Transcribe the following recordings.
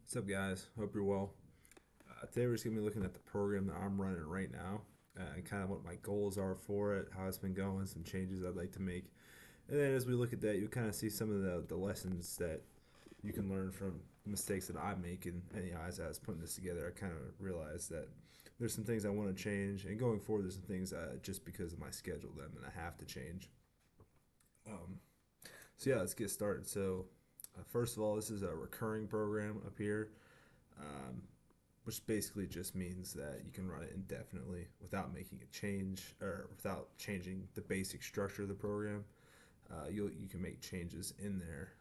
What's up, guys? Hope you're well. Today we're just gonna be looking at the program that I'm running right now, and kind of what my goals are for it, how it's been going, some changes I'd like to make, and then as we look at that, you kind of see some of the lessons that you can learn from the mistakes that I make, and as I was putting this together, I kind of realized that there's some things I want to change, and going forward, there's some things just because of my schedule that I'm gonna have to change. Um, so yeah, let's get started. So first of all, this is a recurring program up here. Um, which basically just means that you can run it indefinitely without making a change or without changing the basic structure of the program. You can make changes in there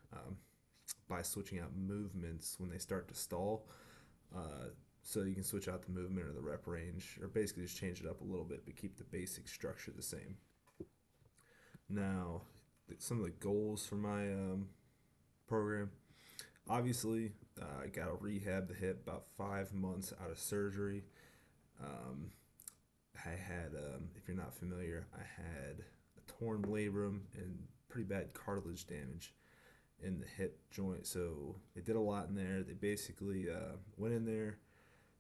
by switching out movements when they start to stall. Uh, so you can switch out the movement or the rep range, or basically just change it up a little bit, but keep the basic structure the same. Now, some of the goals for my program. Obviously, I got to rehab the hip about 5 months out of surgery. Um, I had, if you're not familiar, I had a torn labrum and pretty bad cartilage damage in the hip joint. So they did a lot in there. They basically went in there,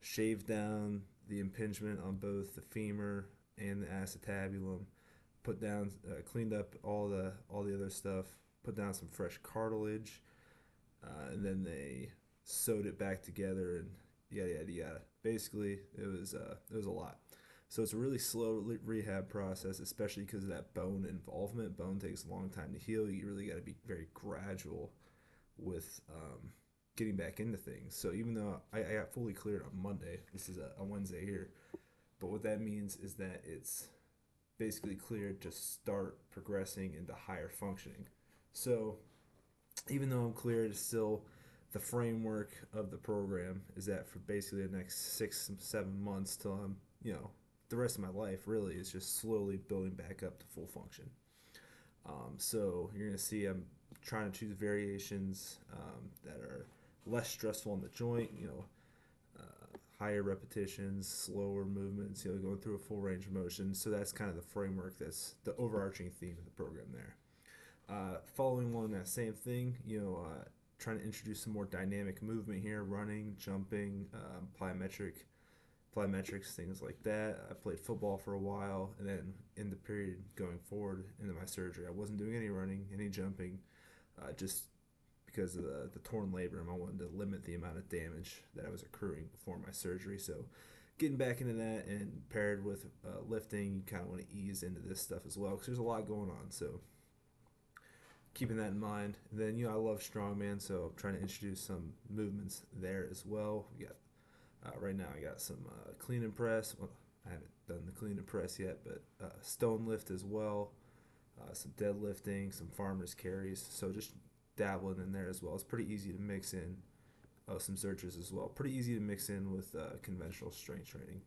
shaved down the impingement on both the femur and the acetabulum, put down, cleaned up all the other stuff, put down some fresh cartilage, and then they sewed it back together and yada yada yada. Basically, it was a lot. So it's a really slow rehab process, especially because of that bone involvement. Bone takes a long time to heal. You really got to be very gradual with getting back into things. So even though I got fully cleared on Monday, this is a Wednesday here, but what that means is that it's basically cleared to start progressing into higher functioning. So even though I'm cleared, it's still the framework of the program is that for basically the next 6 7 months till I'm the rest of my life really is just slowly building back up to full function. So you're gonna see I'm trying to choose variations that are less stressful on the joint. Higher repetitions, slower movements. Going through a full range of motion. So that's kind of the framework. That's the overarching theme of the program there. Following along that same thing, trying to introduce some more dynamic movement here, running, jumping, plyometrics, things like that. I played football for a while, and then in the period going forward into my surgery, I wasn't doing any running, any jumping, just because of the torn labrum. I wanted to limit the amount of damage that I was accruing before my surgery. So getting back into that and paired with lifting, you kind of want to ease into this stuff as well because there's a lot going on. So keeping that in mind. And then I love strongman, so I'm trying to introduce some movements there as well. We got right now I got some clean and press. Well, I haven't done the clean and press yet, but stone lift as well. Some deadlifting, some farmers carries. So just dabbling in there as well. It's pretty easy to mix in. Oh, some searches as well. Pretty easy to mix in with conventional strength training.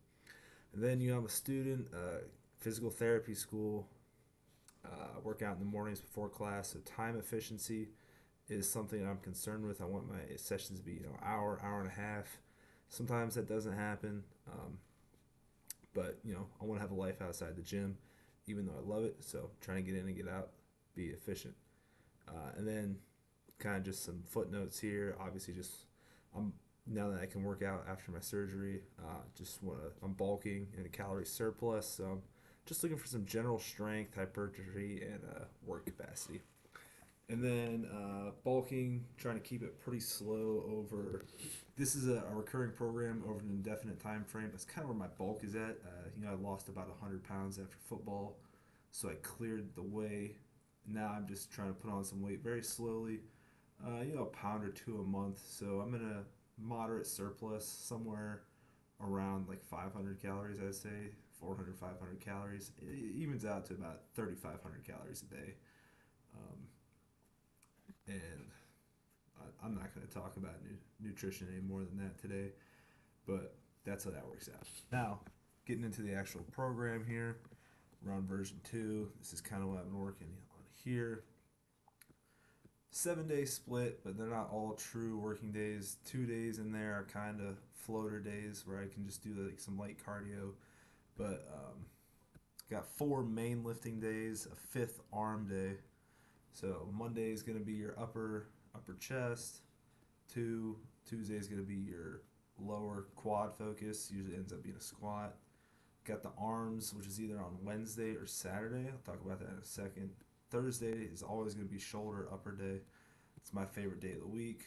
And then I'm a student, physical therapy school. Work out in the mornings before class. So time efficiency is something I'm concerned with. I want my sessions to be hour and a half. Sometimes that doesn't happen, but I want to have a life outside the gym, even though I love it. So trying to get in and get out, be efficient, and then kind of just some footnotes here. Obviously, just I'm now that I can work out after my surgery. I'm bulking in a calorie surplus, so I'm just looking for some general strength, hypertrophy, and work capacity. And then bulking, trying to keep it pretty slow over. This is a recurring program over an indefinite time frame. That's kind of where my bulk is at. I lost about 100 pounds after football, so I cleared the way. Now I'm just trying to put on some weight very slowly. A pound or two a month. So I'm in a moderate surplus somewhere around like 500 calories, I'd say 400, 500 calories. It evens out to about 3,500 calories a day. Um, and I'm not going to talk about nutrition any more than that today, but that's how that works out. Now, getting into the actual program here, we're on version 2. This is kind of what I've been working on here. 7 day split, but they're not all true working days. 2 days in there are kind of floater days where I can just do like some light cardio. But got 4 main lifting days, a fifth arm day. So Monday is going to be your upper chest, Tuesday is going to be your lower quad focus. Usually ends up being a squat. Got the arms, which is either on Wednesday or Saturday. I'll talk about that in a second. Thursday is always going to be shoulder upper day. It's my favorite day of the week.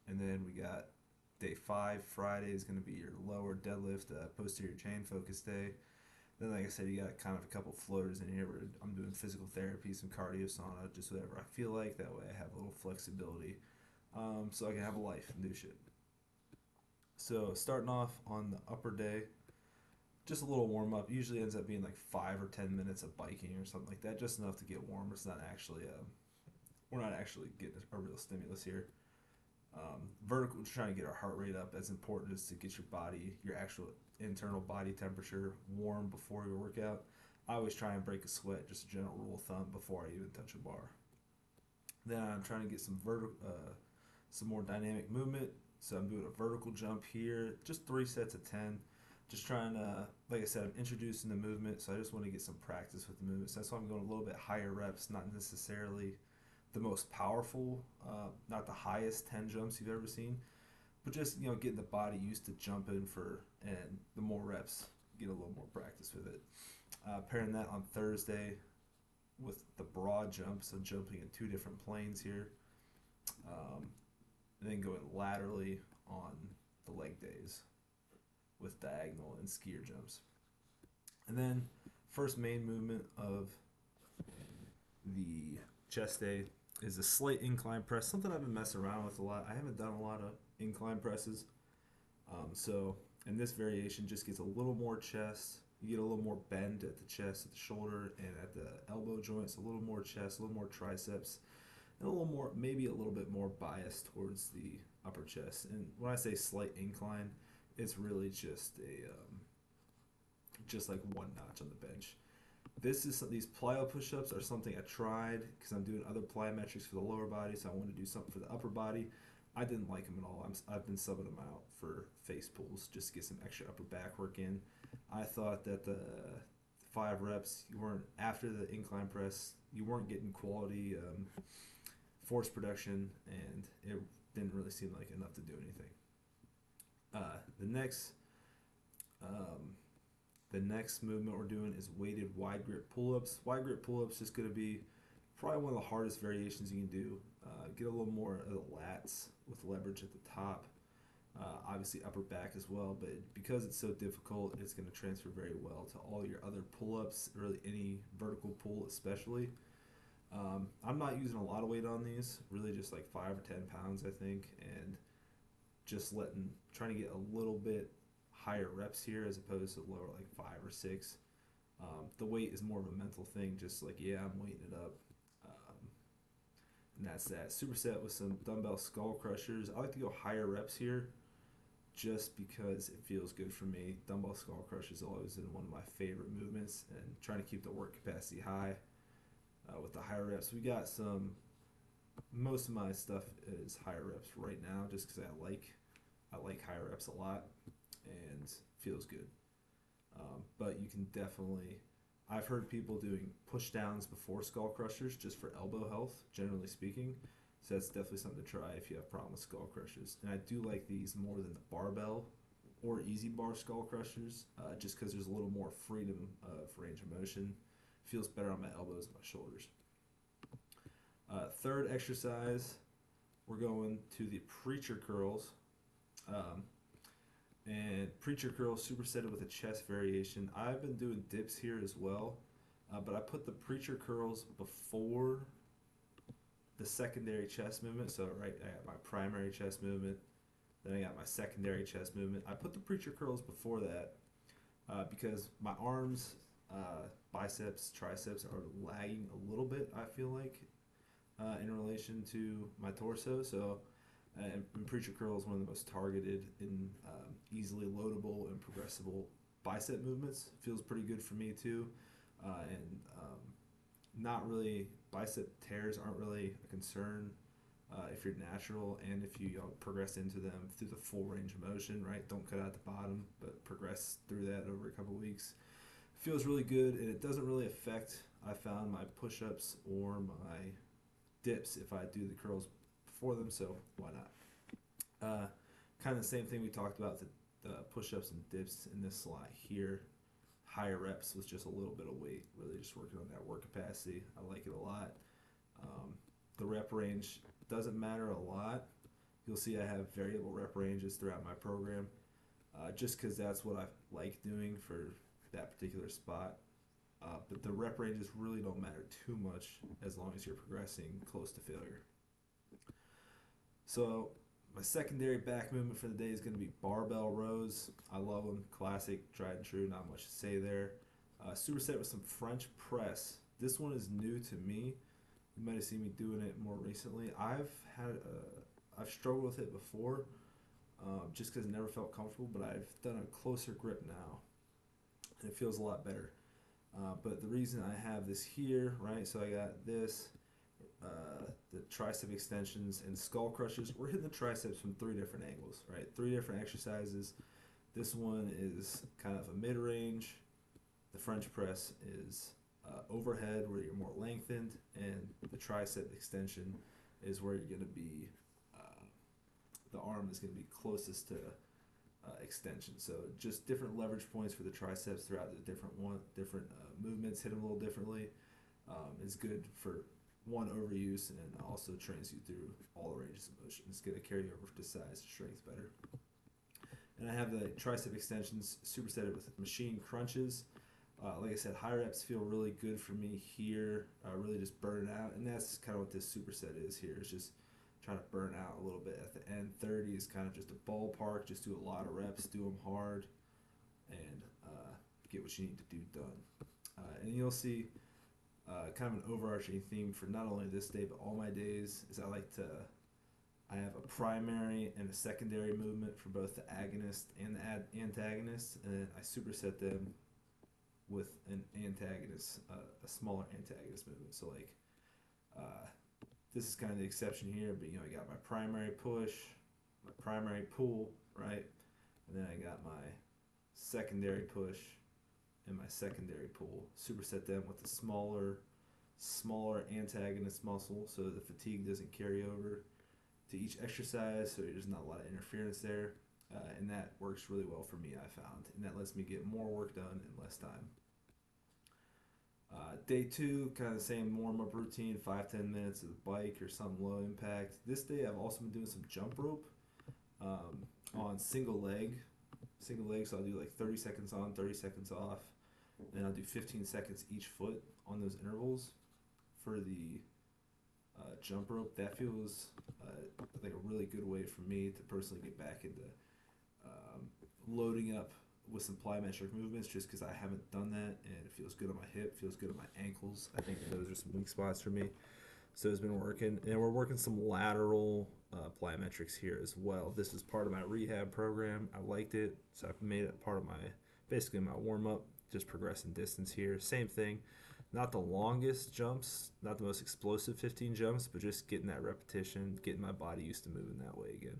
And then we got day 5. Friday is going to be your lower deadlift, posterior chain focus day. Then, like I said, you got kind of a couple floaters in here where I'm doing physical therapy, some cardio, sauna, just whatever I feel like. That way I have a little flexibility, so I can have a life and do shit. So starting off on the upper day, just a little warm up. Usually ends up being like 5 or 10 minutes of biking or something like that, just enough to get warm. It's not actually we're not actually getting a real stimulus here. Vertical, trying to get our heart rate up. As important as to get your body, your actual internal body temperature warm before your workout. I always try and break a sweat, just a general rule of thumb, before I even touch a bar. Then I'm trying to get some more dynamic movement. So I'm doing a vertical jump here, just 3 sets of 10. Just trying to, like I said, I'm introducing the movement, so I just want to get some practice with the movement. So that's why I'm going a little bit higher reps, not necessarily the most powerful, not the highest 10 jumps you've ever seen, but just getting the body used to jumping and the more reps, get a little more practice with it. Pairing that on Thursday with the broad jump, so jumping in 2 different planes here, and then going laterally on the leg days with diagonal and skier jumps. And then first main movement of the chest day is a slight incline press, something I've been messing around with a lot. I haven't done a lot of incline presses. And this variation just gets a little more chest. You get a little more bend at the chest, at the shoulder, and at the elbow joints. A little more chest, a little more triceps, and a little more, maybe a little bit more bias towards the upper chest. And when I say slight incline, it's really just like one notch on the bench. These plyo push-ups are something I tried because I'm doing other plyometrics for the lower body, so I wanted to do something for the upper body. I didn't like them at all. I've been subbing them out for face pulls just to get some extra upper back work in. I thought that the 5 reps, you weren't, after the incline press, you weren't getting quality force production, and it didn't really seem like enough to do anything. The next movement we're doing is weighted wide grip pull-ups. Wide grip pull-ups is going to be probably one of the hardest variations you can do. Get a little more of the lats with leverage at the top. Obviously upper back as well, but because it's so difficult, it's going to transfer very well to all your other pull-ups, really any vertical pull especially. I'm not using a lot of weight on these, really just like 5 or 10 pounds I think, and just trying to get a little bit higher reps here as opposed to lower, like 5 or 6. The weight is more of a mental thing, just like, yeah, I'm weighting it up. And that's that. Superset with some dumbbell skull crushers. I like to go higher reps here just because it feels good for me. Dumbbell skull crushers has always been one of my favorite movements, and trying to keep the work capacity high with the higher reps. We got most of my stuff is higher reps right now just because I like higher reps a lot and feels good. But you can definitely, I've heard people doing push downs before skull crushers just for elbow health, generally speaking. So that's definitely something to try if you have problem with skull crushers. And I do like these more than the barbell or easy bar skull crushers, just because there's a little more freedom of range of motion. Feels better on my elbows and my shoulders. Third exercise, we're going to the preacher curls. And preacher curls supersetted with a chest variation. I've been doing dips here as well, but I put the preacher curls before the secondary chest movement. So I got my primary chest movement, then I got my secondary chest movement. I put the preacher curls before that because my arms, biceps, triceps are lagging a little bit, I feel like, in relation to my torso. So and preacher curl is one of the most targeted and easily loadable and progressible bicep movements. Feels pretty good for me too, and not really, bicep tears aren't really a concern if you're natural, and if you progress into them through the full range of motion, right? Don't cut out the bottom, but progress through that over a couple weeks. Feels really good, and it doesn't really affect, I found, my push-ups or my dips if I do the curls before them, so why not? Uh, Kind of the same thing we talked about the push-ups and dips in this slot here. Higher reps with just a little bit of weight, really just working on that work capacity. I like it a lot. Um, the rep range doesn't matter a lot. You'll see I have variable rep ranges throughout my program, just because that's what I like doing for that particular spot. But the rep ranges really don't matter too much as long as you're progressing close to failure. So my secondary back movement for the day is going to be barbell rows. I love them, classic, tried and true. Not much to say there. Superset with some French press. This one is new to me. You might have seen me doing it more recently. I've struggled with it before, just because it never felt comfortable. But I've done a closer grip now, and it feels a lot better. But the reason I have this here, right? So I got this, the tricep extensions and skull crushes. We're hitting the triceps from three different angles, right? Three different exercises. This one is kind of a mid range. The French press is overhead, where you're more lengthened, and the tricep extension is where you're going to be. The arm is going to be closest to extension. So just different leverage points for the triceps throughout the different movements. Hit them a little differently. Is good for one overuse and also trains you through all the ranges of motion. It's going to carry over to size and strength better. And I have the tricep extensions supersetted with machine crunches. Like I said, high reps feel really good for me here. Really just burn out, and that's kind of what this superset is here. It's just trying to burn out a little bit at the end. 30 is kind of just a ballpark. Just do a lot of reps, do them hard, and get what you need to do done. And you'll see kind of an overarching theme for not only this day but all my days is I have a primary and a secondary movement for both the agonist and the antagonist, and I superset them with an antagonist, a smaller antagonist movement. So like, uh, this is kind of the exception here, but I got my primary push, my primary pull, right, and then I got my secondary push and my secondary pull. Superset them with a smaller antagonist muscle, so the fatigue doesn't carry over to each exercise, so there's not a lot of interference there. And that works really well for me, I found, and that lets me get more work done in less time. Day two, kind of the same warm up routine, 5-10 minutes of the bike or some low impact. This day, I've also been doing some jump rope on single leg. So I'll do like 30 seconds on, 30 seconds off, and then I'll do 15 seconds each foot on those intervals for the jump rope. That feels like a really good way for me to personally get back into loading up with some plyometric movements, just because I haven't done that, and it feels good on my hip, feels good on my ankles. I think those are some weak spots for me. So it's been working, and we're working some lateral plyometrics here as well. This is part of my rehab program. I liked it, so I've made it part of basically my warm up. Just progressing distance here. Same thing, not the longest jumps, not the most explosive 15 jumps, but just getting that repetition, getting my body used to moving that way again.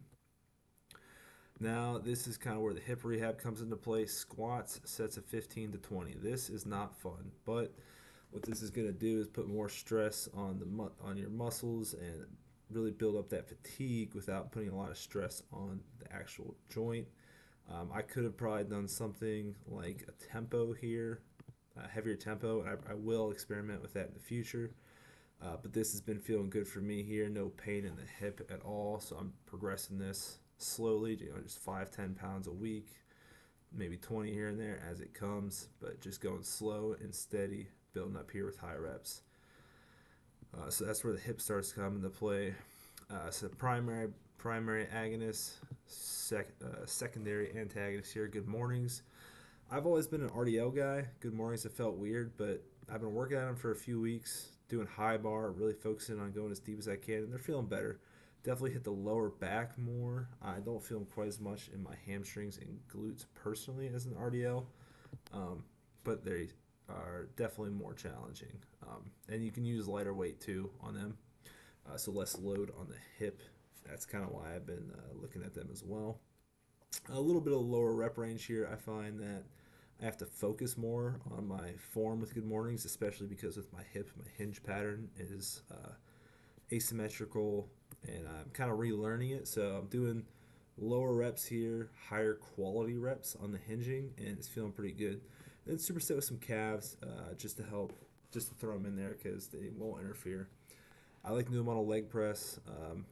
Now, this is kind of where the hip rehab comes into play. Squats, sets of 15 to 20. This is not fun, but what this is going to do is put more stress on on your muscles and really build up that fatigue without putting a lot of stress on the actual joint. I could have probably done something like a tempo here, a heavier tempo, and I will experiment with that in the future. But this has been feeling good for me here. No pain in the hip at all, so I'm progressing this slowly, just 5-10 pounds a week, maybe 20 here and there as it comes, but just going slow and steady, building up here with high reps. So that's where the hip starts to come into play. So primary agonist, secondary antagonist here. Good mornings. I've always been an RDL guy. Good mornings have felt weird, but I've been working at them for a few weeks, doing high bar, really focusing on going as deep as I can, and they're feeling better. Definitely hit the lower back more. I don't feel them quite as much in my hamstrings and glutes personally as an RDL, but they are definitely more challenging. And you can use lighter weight too on them, so less load on the hip. That's kind of why I've been looking at them as well. A little bit of lower rep range here. I find that I have to focus more on my form with good mornings, especially because with my hip, my hinge pattern is asymmetrical, and I'm kind of relearning it. So I'm doing Lower reps here, higher quality reps on the hinging, and it's feeling pretty good. Then superset with some calves just to help, just to throw them in there because they won't interfere. I like to do them on a leg press.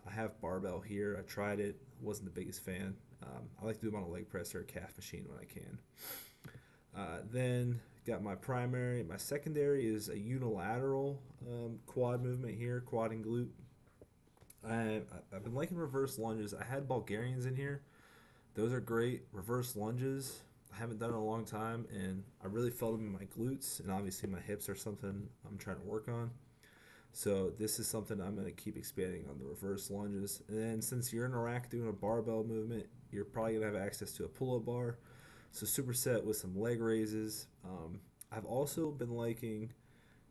I have barbell here. I tried it, wasn't the biggest fan. I like to do them on a leg press or a calf machine when I can. Then got my primary. My secondary is a unilateral quad movement here, quad and glute. I, I've been liking reverse lunges. I had Bulgarians in here. Those are great. Reverse lunges, I haven't done in a long time, and I really felt them in my glutes, and obviously my hips are something I'm trying to work on. So this is something I'm going to keep expanding on the reverse lunges. And then since you're in a rack doing a barbell movement, you're probably going to have access to a pull-up bar. So superset with some leg raises. I've also been liking,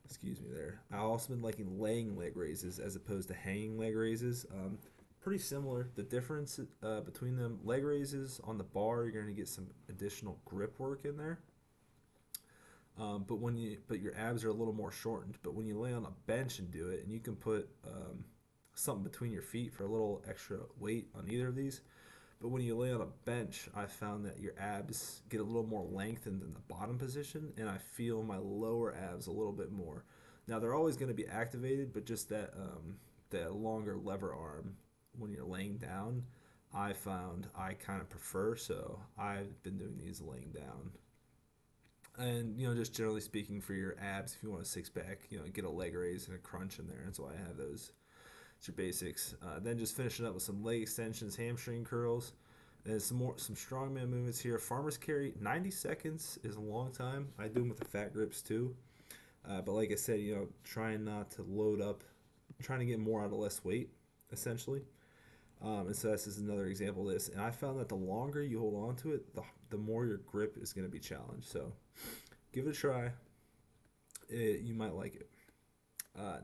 excuse me there, I've also been liking laying leg raises as opposed to hanging leg raises. Pretty similar. The difference between them, leg raises on the bar, you're going to get some additional grip work in there. But your abs are a little more shortened. But when you lay on a bench and do it, and you can put something between your feet for a little extra weight on either of these. But when you lay on a bench, I found that your abs get a little more lengthened in the bottom position, and I feel my lower abs a little bit more. Now they're always going to be activated, but just that longer lever arm when you're laying down, I found I kind of prefer. So I've been doing these laying down. And just generally speaking, for your abs, if you want a six pack, get a leg raise and a crunch in there. That's why I have those. It's your basics. Then just finishing up with some leg extensions, hamstring curls, and some strongman movements here. Farmer's carry, 90 seconds is a long time. I do them with the fat grips too. But like I said, trying not to load up, trying to get more out of less weight, essentially. And so this is another example of this. And I found that the longer you hold on to it, the more your grip is going to be challenged. So give it a try. You might like it.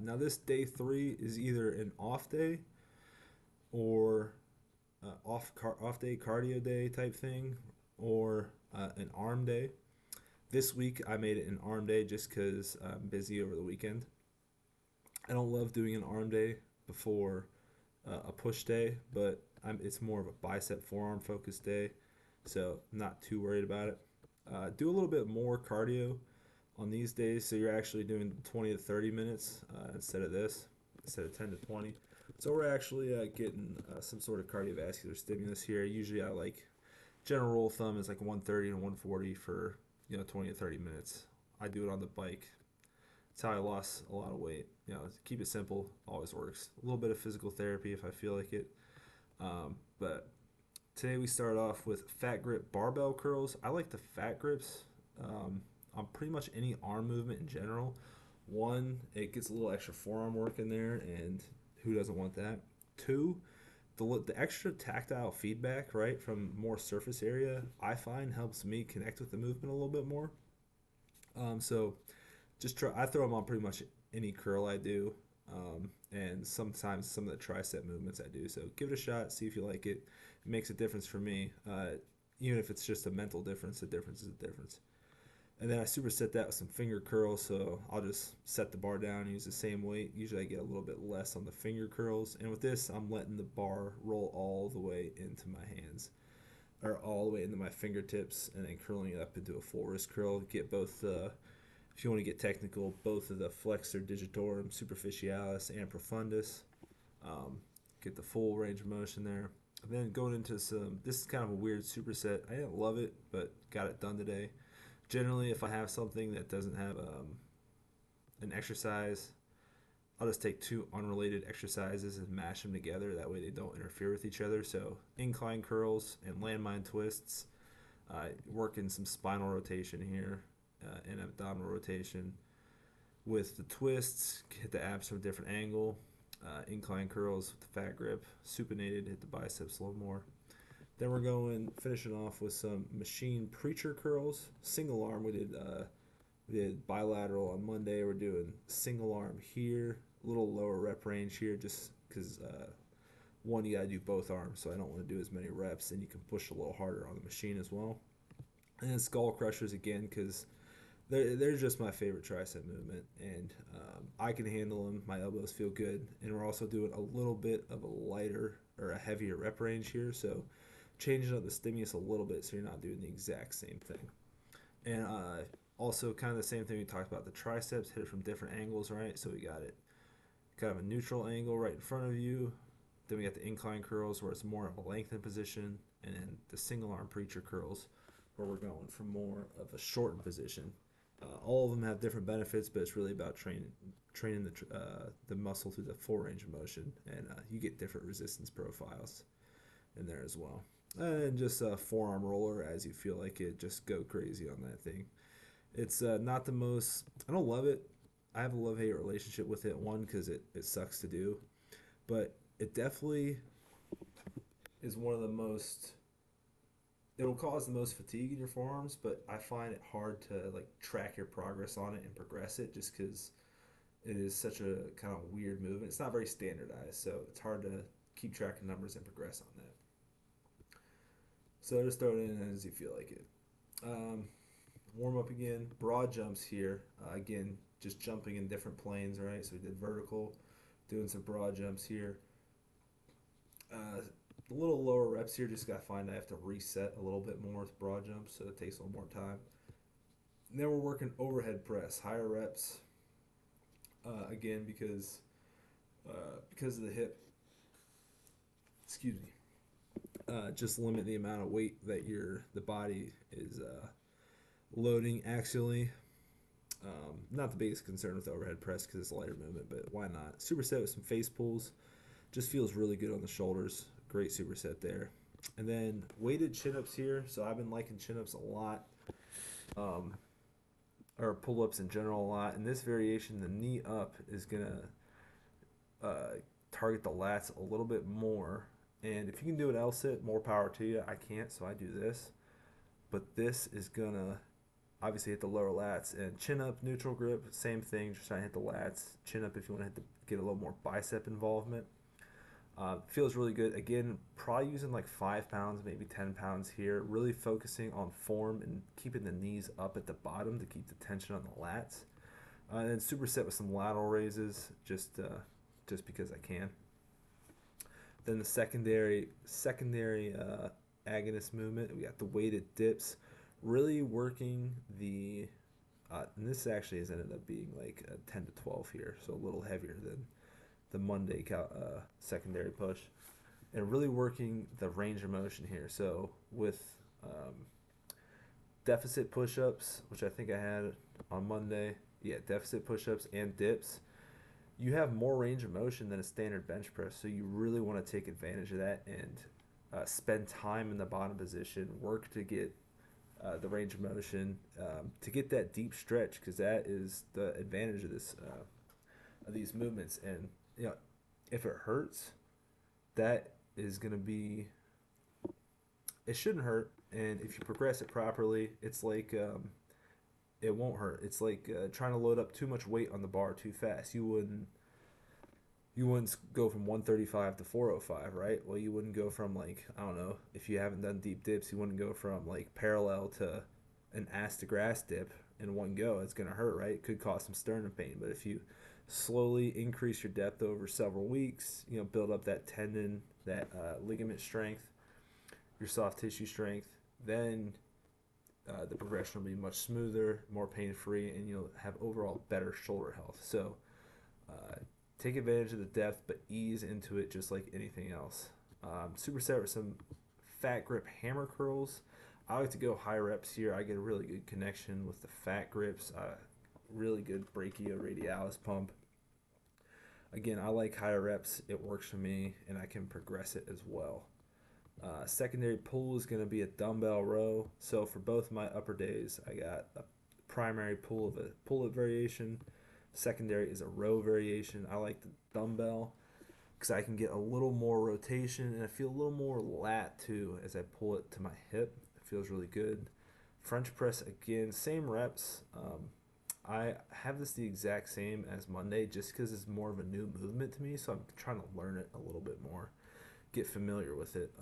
Now this day 3 is either an off day or off day cardio day type thing, or an arm day. This week I made it an arm day just because I'm busy over the weekend. I don't love doing an arm day before a push day, but it's more of a bicep forearm focused day, so I'm not too worried about it. Do a little bit more cardio on these days, so you're actually doing 20 to 30 minutes instead of 10 to 20. So we're actually getting some sort of cardiovascular stimulus here. Usually I like, general rule of thumb is like 130 and 140 for 20 to 30 minutes. I do it on the bike. It's how I lost a lot of weight. Keep it simple, always works. A little bit of physical therapy if I feel like it. But today we start off with fat grip barbell curls. I like the fat grips on pretty much any arm movement in general. One, it gets a little extra forearm work in there, and who doesn't want that? Two, the extra tactile feedback, right, from more surface area, I find helps me connect with the movement a little bit more. So just try. I throw them on pretty much any curl I do, and sometimes some of the tricep movements I do. So give it a shot, see if you like it. It makes a difference for me, even if it's just a mental difference. A difference is a difference. And then I superset that with some finger curls. So I'll just set the bar down and use the same weight. Usually I get a little bit less on the finger curls. And with this, I'm letting the bar roll all the way into my hands, or all the way into my fingertips, and then curling it up into a full wrist curl. Get both the, if you want to get technical, both of the flexor digitorum, superficialis, and profundus. Get the full range of motion there. And then going into this is kind of a weird superset. I didn't love it, but got it done today. Generally, if I have something that doesn't have an exercise, I'll just take two unrelated exercises and mash them together. That way they don't interfere with each other. So incline curls and landmine twists. Working some spinal rotation here and abdominal rotation. With the twists, hit the abs from a different angle. Incline curls with the fat grip. Supinated, hit the biceps a little more. Then we're finishing off with some machine preacher curls. Single arm, we did bilateral on Monday. We're doing single arm here, a little lower rep range here, just because one, you gotta do both arms, so I don't want to do as many reps, and you can push a little harder on the machine as well. And then skull crushers again, because they're just my favorite tricep movement, and I can handle them. My elbows feel good, and we're also doing a little bit of a lighter or a heavier rep range here, so changing up the stimulus a little bit so you're not doing the exact same thing. And also, kind of the same thing we talked about the triceps, hit it from different angles, right? So we got it kind of a neutral angle right in front of you. Then we got the incline curls where it's more of a lengthened position, and then the single arm preacher curls where we're going from more of a shortened position. All of them have different benefits, but it's really about training the muscle through the full range of motion, and you get different resistance profiles in there as well. And just a forearm roller as you feel like it. Just go crazy on that thing. It's not the most. I don't love it. I have a love hate relationship with it. One, because it sucks to do, but it definitely is one of the most. It'll cause the most fatigue in your forearms, but I find it hard to like track your progress on it and progress it just because it is such a kind of weird movement. It's not very standardized, so it's hard to keep track of numbers and progress on that. So just throw it in as you feel like it. Um, Warm up again. Broad jumps here. Again, just jumping in different planes, right? So we did vertical, doing some broad jumps here. A little lower reps here. Just got to find I have to reset a little bit more with broad jumps, so it takes a little more time. And then we're working overhead press, higher reps. Again, because of the hip. Excuse me. Just limit the amount of weight that the body is loading axially. Not the biggest concern with overhead press because it's a lighter movement, but why not? Superset with some face pulls. Just feels really good on the shoulders. Great superset there. And then weighted chin-ups here. So I've been liking chin-ups a lot. Or pull-ups in general a lot. In this variation, the knee up is going to target the lats a little bit more. And if you can do an L-sit, more power to you. I can't, so I do this. But this is going to obviously hit the lower lats. And chin up, neutral grip, same thing. Just trying to hit the lats. Chin up if you want to get a little more bicep involvement. Feels really good. Again, probably using like 5 pounds, maybe 10 pounds here. Really focusing on form and keeping the knees up at the bottom to keep the tension on the lats. And then superset with some lateral raises, just because I can. Then the secondary agonist movement. We got the weighted dips, really working the. And this actually has ended up being like a 10 to 12 here, so a little heavier than the Monday secondary push, and really working the range of motion here. So with deficit push-ups, which I think I had on Monday, deficit push-ups and dips, you have more range of motion than a standard bench press. So you really want to take advantage of that and spend time in the bottom position, work to get the range of motion, to get that deep stretch, because that is the advantage of these movements. And if it hurts, that is going to be. It shouldn't hurt, and if you progress it properly, it's like it won't hurt. It's like trying to load up too much weight on the bar too fast. You wouldn't go from 135 to 405, right? Well, you wouldn't go from like, I don't know, if you haven't done deep dips, you wouldn't go from like parallel to an ass to grass dip in one go. It's going to hurt, right? It could cause some sternum pain, but if you slowly increase your depth over several weeks, build up that tendon, that ligament strength, your soft tissue strength, then the progression will be much smoother, more pain-free, and you'll have overall better shoulder health. So take advantage of the depth, but ease into it just like anything else. Superset with some fat grip hammer curls. I like to go high reps here. I get a really good connection with the fat grips. Really good brachioradialis pump. Again, I like higher reps. It works for me, and I can progress it as well. Secondary pull is going to be a dumbbell row. So for both my upper days, I got a primary pull-up variation. Secondary is a row variation. I like the dumbbell because I can get a little more rotation, and I feel a little more lat too as I pull it to my hip. It feels really good. French press, again, same reps. I have this the exact same as Monday just because it's more of a new movement to me, so I'm trying to learn it a little bit more, get familiar with it.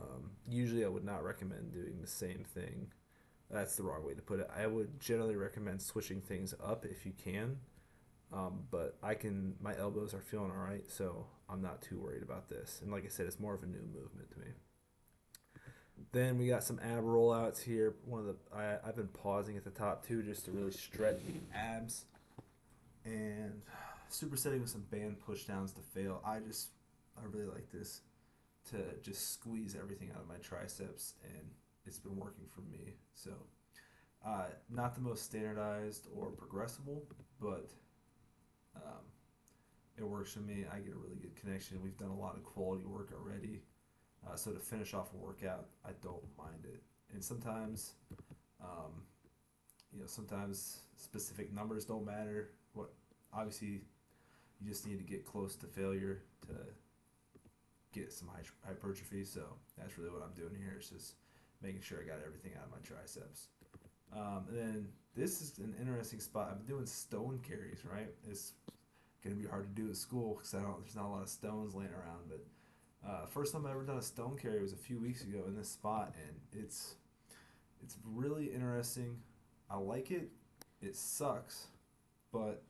Usually I would not recommend doing the same thing. That's the wrong way to put it. I would generally recommend switching things up if you can, but my elbows are feeling all right, so I'm not too worried about this. And like I said, it's more of a new movement to me. Then we got some ab rollouts here. I've been pausing at the top too just to really stretch the abs, and supersetting with some band pushdowns to fail. I really like this to just squeeze everything out of my triceps, and it's been working for me. So, not the most standardized or progressible, but um, it works for me. I get a really good connection. We've done a lot of quality work already. So to finish off a workout, I don't mind it. And sometimes, um, sometimes specific numbers don't matter. What obviously you just need to get close to failure to get some hypertrophy. So that's really what I'm doing here. It's just making sure I got everything out of my triceps. And then this is an interesting spot. I'm doing stone carries, right? It's gonna be hard to do at school because there's not a lot of stones laying around. But first time I ever done a stone carry was a few weeks ago in this spot, and it's really interesting. I like it. It sucks, but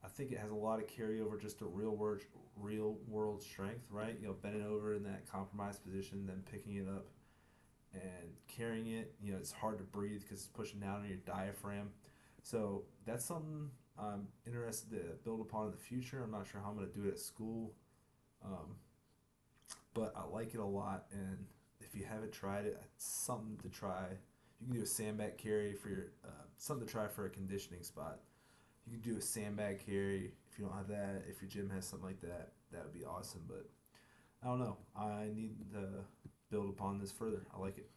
I think it has a lot of carryover just to real world strength, right? Bending over in that compromised position, then picking it up and carrying it. It's hard to breathe because it's pushing down on your diaphragm. So that's something I'm interested to build upon in the future. I'm not sure how I'm going to do it at school, um, but I like it a lot. And if you haven't tried it, it's something to try. You can do a sandbag carry for your something to try for a conditioning spot. You can do a sandbag carry if you don't have that. If your gym has something like that, that would be awesome. But I don't know. I need to build upon this further. I like it.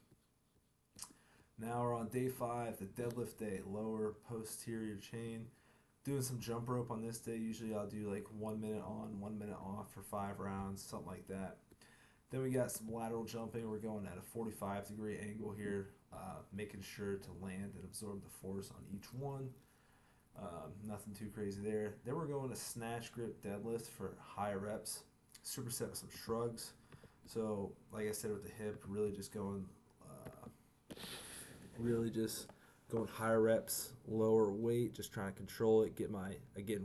Now we're on day 5, the deadlift day, lower posterior chain. Doing some jump rope on this day. Usually I'll do like 1 minute on, 1 minute off for 5 rounds, something like that. Then we got some lateral jumping. We're going at a 45-degree angle here, making sure to land and absorb the force on each one. Nothing too crazy there. Then we're going to snatch grip deadlift for high reps. Superset with some shrugs. So, like I said with the hip, really just going higher reps, lower weight, just trying to control it.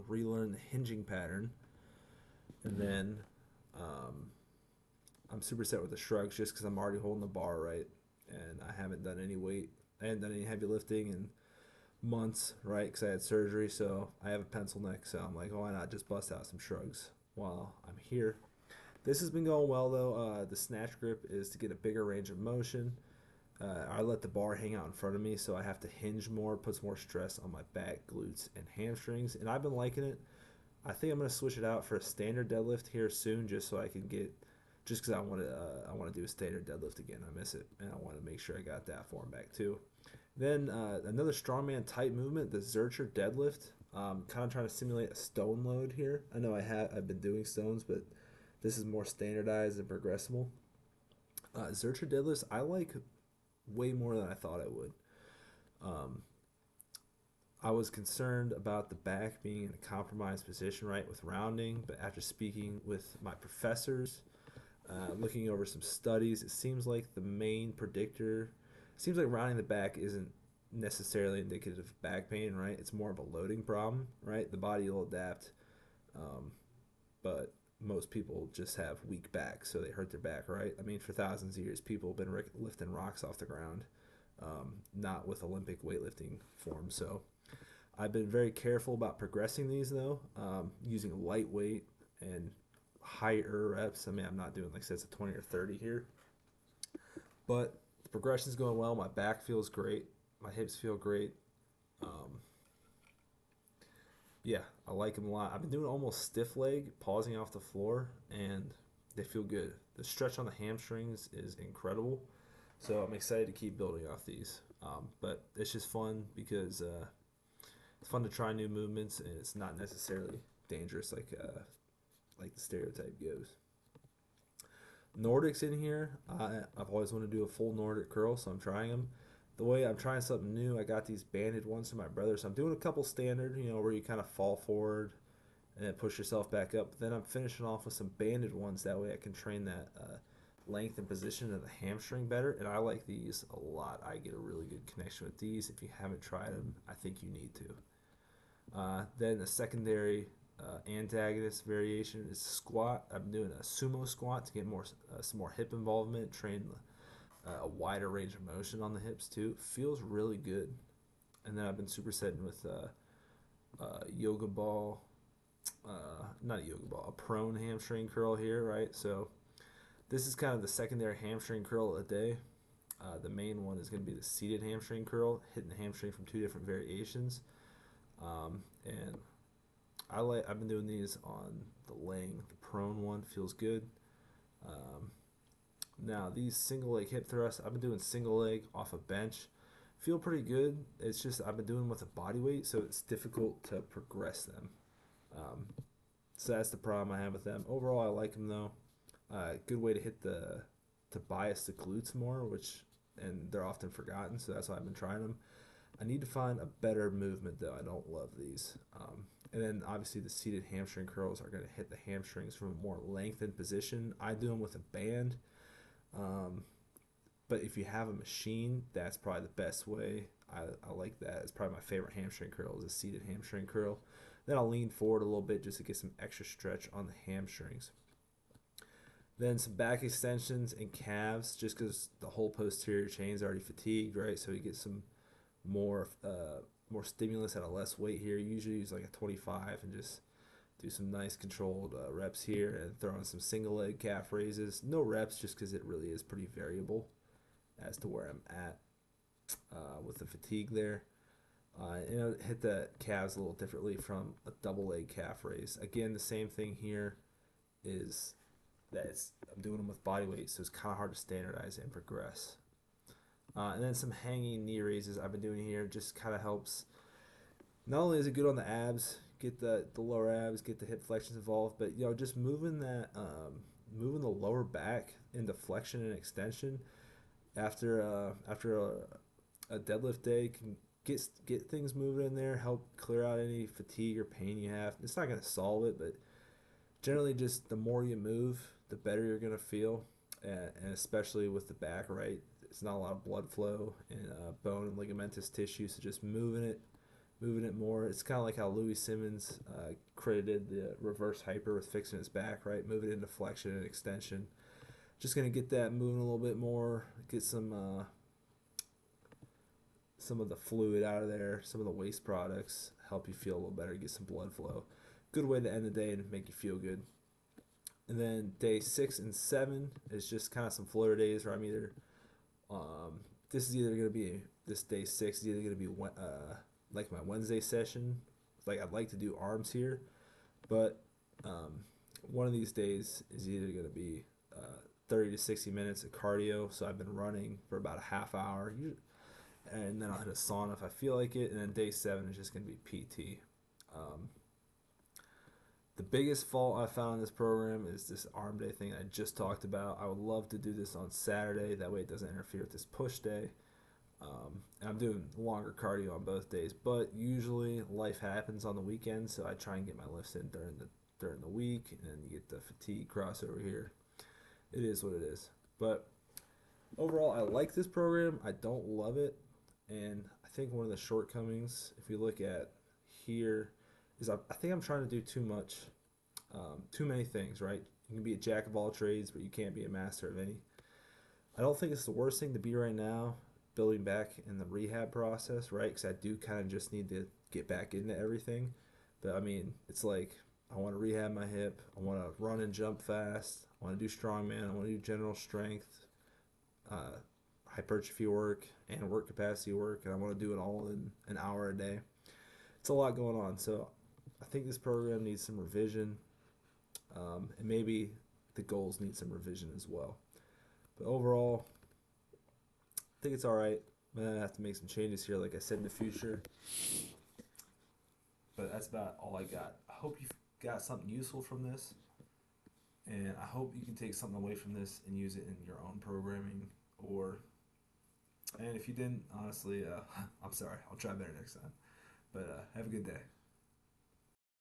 Relearn the hinging pattern, and then I'm superset with the shrugs just because I'm already holding the bar right, and I haven't done any weight. I haven't done any heavy lifting in months, right? Because I had surgery, so I have a pencil neck. So I'm like, why not just bust out some shrugs while I'm here? This has been going well though. The snatch grip is to get a bigger range of motion. I let the bar hang out in front of me, so I have to hinge more, puts more stress on my back, glutes, and hamstrings, and I've been liking it. I think I'm gonna switch it out for a standard deadlift here soon, just so I can just because I want to do a standard deadlift again. I miss it, and I want to make sure I got that form back too. Then another strongman type movement, the Zercher deadlift. Kind of trying to simulate a stone load here. I know I've been doing stones, but this is more standardized and progressible. Zercher deadlifts I like way more than I thought I would. Um, I was concerned about the back being in a compromised position, right, with rounding. But after speaking with my professors, looking over some studies, it seems like the main predictor, it seems like rounding the back isn't necessarily indicative of back pain, right? It's more of a loading problem, right? The body will adapt, um, but most people just have weak backs, so they hurt their back, right? I mean, for thousands of years, people have been lifting rocks off the ground, not with Olympic weightlifting form. So I've been very careful about progressing these though, using lightweight and higher reps. I mean, I'm not doing like sets of 20 or 30 here, but the progression's going well. My back feels great. My hips feel great. Um, yeah, I like them a lot. I've been doing almost stiff leg, pausing off the floor, and they feel good. The stretch on the hamstrings is incredible. So I'm excited to keep building off these. But it's just fun because it's fun to try new movements, and it's not necessarily dangerous like the stereotype goes. Nordics in here. I've always wanted to do a full Nordic curl, so I'm trying them. The way I'm trying something new, I got these banded ones from my brother, so I'm doing a couple standard, where you kind of fall forward and then push yourself back up. But then I'm finishing off with some banded ones. That way I can train that length and position of the hamstring better. And I like these a lot. I get a really good connection with these. If you haven't tried them, I think you need to. Then the secondary antagonist variation is squat. I'm doing a sumo squat to get some more hip involvement, train a wider range of motion on the hips too. Feels really good. And then I've been supersetting with yoga ball, not a yoga ball, a prone hamstring curl here, right? So this is kind of the secondary hamstring curl of the day. The main one is going to be the seated hamstring curl, hitting the hamstring from two different variations. And I've been doing these on the laying. The prone one feels good. Um, Now these single leg hip thrusts, I've been doing single leg off a bench. Feel pretty good. It's just I've been doing them with a body weight, so it's difficult to progress them. Um, so that's the problem I have with them. Overall, I like them though. Good way to hit to bias the glutes more, which and they're often forgotten. So that's why I've been trying them. I need to find a better movement though. I don't love these. And then obviously the seated hamstring curls are going to hit the hamstrings from a more lengthened position. I do them with a band. Um, but if you have a machine, that's probably the best way. I like that. It's probably my favorite hamstring curl is a seated hamstring curl. Then I'll lean forward a little bit just to get some extra stretch on the hamstrings. Then some back extensions and calves, just because the whole posterior chain is already fatigued, right? So you get some more stimulus at a less weight here. Usually use like a 25 and just do some nice controlled reps here and throw in some single leg calf raises. No reps just because it really is pretty variable as to where I'm at with the fatigue there. Hit the calves a little differently from a double leg calf raise. Again, the same thing here is that I'm doing them with body weight, so it's kind of hard to standardize and progress. And then some hanging knee raises I've been doing here just kind of helps. Not only is it good on the abs, get the lower abs, get the hip flexions involved, but just moving moving the lower back into flexion and extension after a deadlift day can get things moving in there, help clear out any fatigue or pain you have. It's not gonna solve it, but generally just the more you move, the better you're gonna feel, and especially with the back, right? It's not a lot of blood flow in bone and ligamentous tissue, so just moving it more. It's kind of like how Louis Simmons credited the reverse hyper with fixing his back, right? Move it into flexion and extension. Just gonna get that moving a little bit more, get some of the fluid out of there, some of the waste products, help you feel a little better, get some blood flow. Good way to end the day and make you feel good. And then day 6 and 7 is just kind of some floater days where I'm either this is either gonna be this day 6 is either gonna be like my Wednesday session. Like I'd like to do arms here, but one of these days is either gonna be 30 to 60 minutes of cardio. So I've been running for about a half hour, and then I'll hit a sauna if I feel like it. And then day 7 is just gonna be PT. Um, the biggest fault I found in this program is this arm day thing I just talked about. I would love to do this on Saturday. That way it doesn't interfere with this push day. And I'm doing longer cardio on both days, but usually life happens on the weekend, so I try and get my lifts in during the week, and then you get the fatigue crossover here. It is what it is. But overall, I like this program. I don't love it, and I think one of the shortcomings, if you look at here, is I think I'm trying to do too much, too many things. Right? You can be a jack of all trades, but you can't be a master of any. I don't think it's the worst thing to be right now, building back in the rehab process, right? Because I do kind of just need to get back into everything. But I mean, it's like I want to rehab my hip. I want to run and jump fast. I want to do strongman. I want to do general strength, uh, hypertrophy work, and work capacity work. And I want to do it all in an hour a day. It's a lot going on. So I think this program needs some revision. And maybe the goals need some revision as well. But overall, I think it's all right. I'm gonna have to make some changes here, like I said, in the future. But that's about all I got. I hope you got something useful from this, and I hope you can take something away from this and use it in your own programming. And if you didn't, honestly, I'm sorry. I'll try better next time. But have a good day.